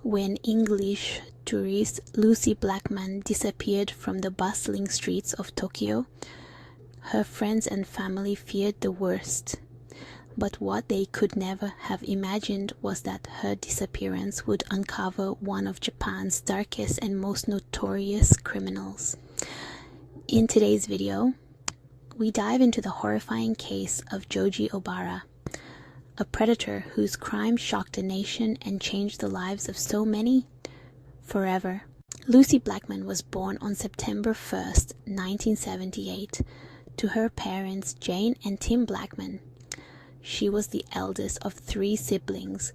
when English tourist Lucie Blackman disappeared from the bustling streets of Tokyo, her friends and family feared the worst. But what they could never have imagined was that her disappearance would uncover one of Japan's darkest and most notorious criminals. In today's video, we dive into the horrifying case of Joji Obara, a predator whose crime shocked a nation and changed the lives of so many forever. Lucie Blackman was born on September 1st, 1978, to her parents Jane and Tim Blackman. She was the eldest of 3 siblings,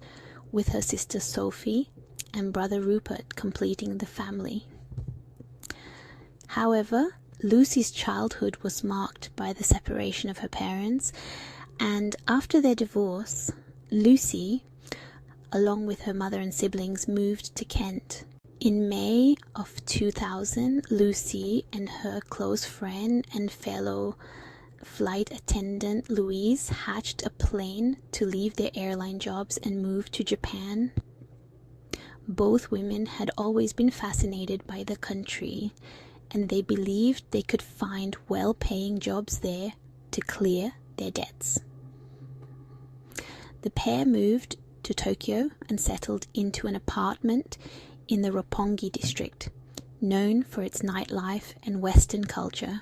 with her sister Sophie and brother Rupert completing the family. However, Lucie's childhood was marked by the separation of her parents, and after their divorce, Lucie, along with her mother and siblings, moved to Kent. In May of 2000, Lucie and her close friend and fellow flight attendant Louise hatched a plan to leave their airline jobs and move to Japan. Both women had always been fascinated by the country, and they believed they could find well-paying jobs there to clear their debts. The pair moved to Tokyo and settled into an apartment in the Roppongi district, known for its nightlife and Western culture.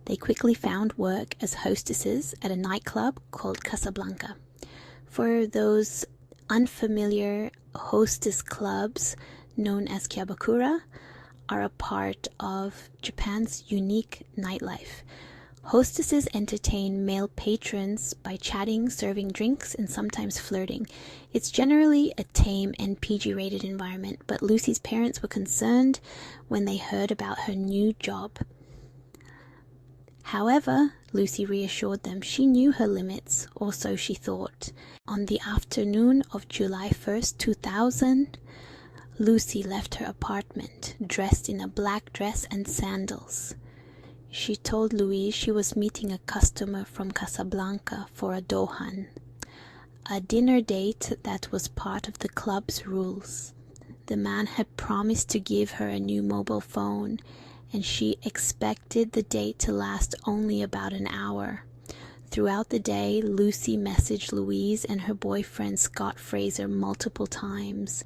They quickly found work as hostesses at a nightclub called Casablanca. For those unfamiliar, hostess clubs, known as kyabakura, are a part of Japan's unique nightlife. Hostesses entertain male patrons by chatting, serving drinks, and sometimes flirting. It's generally a tame and PG-rated environment, but Lucie's parents were concerned when they heard about her new job. However, Lucie reassured them she knew her limits, or so she thought. On the afternoon of July 1st, 2000, Lucie left her apartment, dressed in a black dress and sandals. She told Louise she was meeting a customer from Casablanca for a dohan, a dinner date that was part of the club's rules. The man had promised to give her a new mobile phone, and she expected the date to last only about an hour. Throughout the day, Lucie messaged Louise and her boyfriend Scott Fraser multiple times.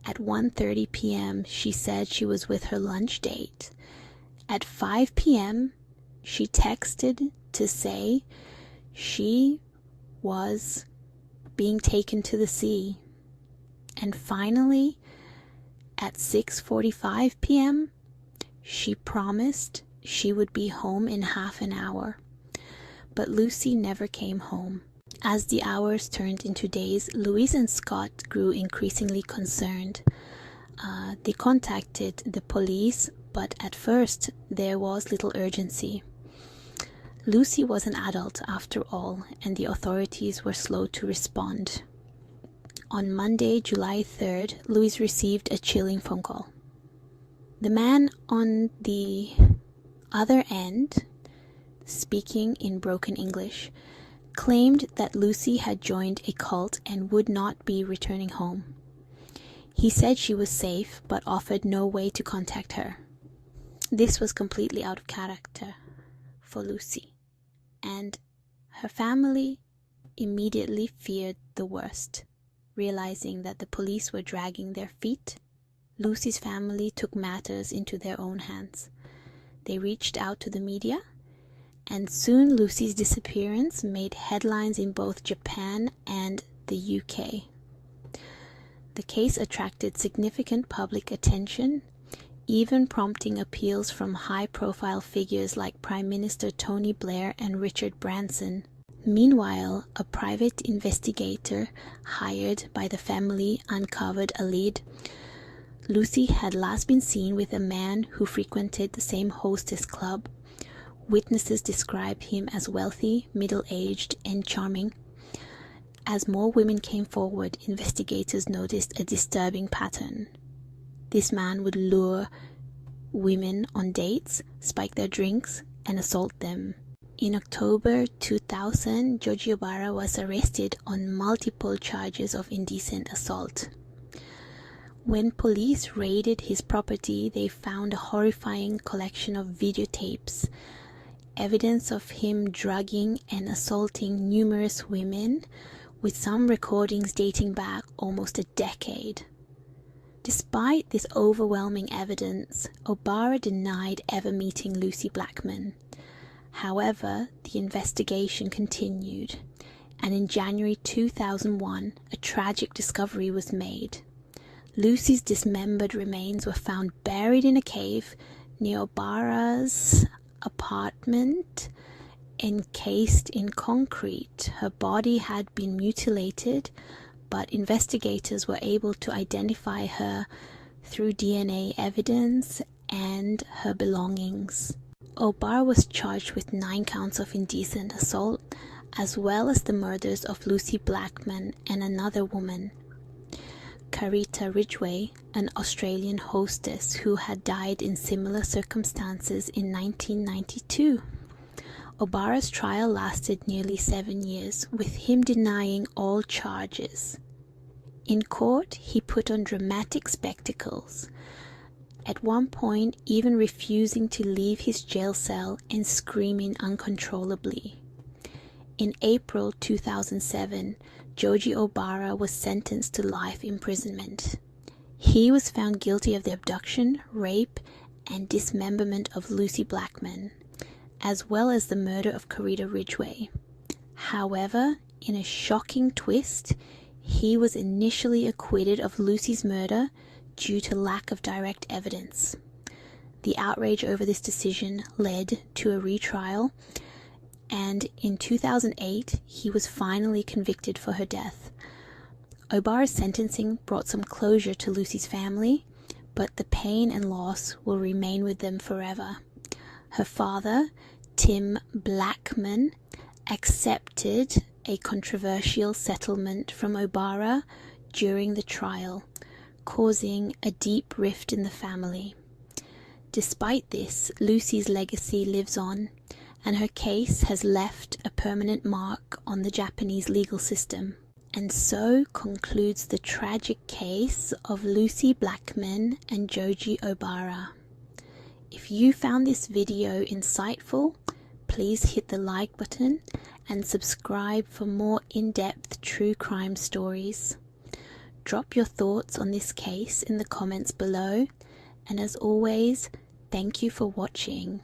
At 1:30 p.m., she said she was with her lunch date. At 5 p.m., she texted to say she was being taken to the sea. And finally, at 6:45 p.m., she promised she would be home in half an hour. But Lucie never came home. As the hours turned into days, Louise and Scott grew increasingly concerned. They contacted the police, but at first there was little urgency. Lucie was an adult after all, and the authorities were slow to respond. On Monday, July 3rd, Louise received a chilling phone call. The man on the other end, speaking in broken English, claimed that Lucie had joined a cult and would not be returning home. He said she was safe, but offered no way to contact her. This was completely out of character for Lucie, and her family immediately feared the worst. Realizing that the police were dragging their feet, Lucie's family took matters into their own hands. They reached out to the media, and soon Lucie's disappearance made headlines in both Japan and the UK. The case attracted significant public attention, even prompting appeals from high-profile figures like Prime Minister Tony Blair and Richard Branson. Meanwhile, a private investigator hired by the family uncovered a lead. Lucie had last been seen with a man who frequented the same hostess club. Witnesses described him as wealthy, middle-aged, and charming. As more women came forward, investigators noticed a disturbing pattern. This man would lure women on dates, spike their drinks, and assault them. In October 2000, Joji Obara was arrested on multiple charges of indecent assault. When police raided his property, they found a horrifying collection of videotapes, evidence of him drugging and assaulting numerous women, with some recordings dating back almost a decade. Despite this overwhelming evidence, Obara denied ever meeting Lucie Blackman. However, the investigation continued, and in January 2001, a tragic discovery was made. Lucie's dismembered remains were found buried in a cave near Obara's apartment, encased in concrete. Her body had been mutilated, but investigators were able to identify her through DNA evidence and her belongings. Obara was charged with 9 counts of indecent assault, as well as the murders of Lucie Blackman and another woman, Carita Ridgway, an Australian hostess who had died in similar circumstances in 1992. Obara's trial lasted nearly 7 years, with him denying all charges. In court, he put on dramatic spectacles, at one point even refusing to leave his jail cell and screaming uncontrollably. In April 2007, Joji Obara was sentenced to life imprisonment. He was found guilty of the abduction, rape, and dismemberment of Lucie Blackman, as well as the murder of Carita Ridgway. However, in a shocking twist, he was initially acquitted of Lucie's murder due to lack of direct evidence. The outrage over this decision led to a retrial, and in 2008, he was finally convicted for her death. Obara's sentencing brought some closure to Lucie's family, but the pain and loss will remain with them forever. Her father, Tim Blackman, accepted a controversial settlement from Obara during the trial, causing a deep rift in the family. Despite this, Lucie's legacy lives on, and her case has left a permanent mark on the Japanese legal system. And so concludes the tragic case of Lucie Blackman and Joji Obara. If you found this video insightful, please hit the like button and subscribe for more in-depth true crime stories. Drop your thoughts on this case in the comments below, and as always, thank you for watching.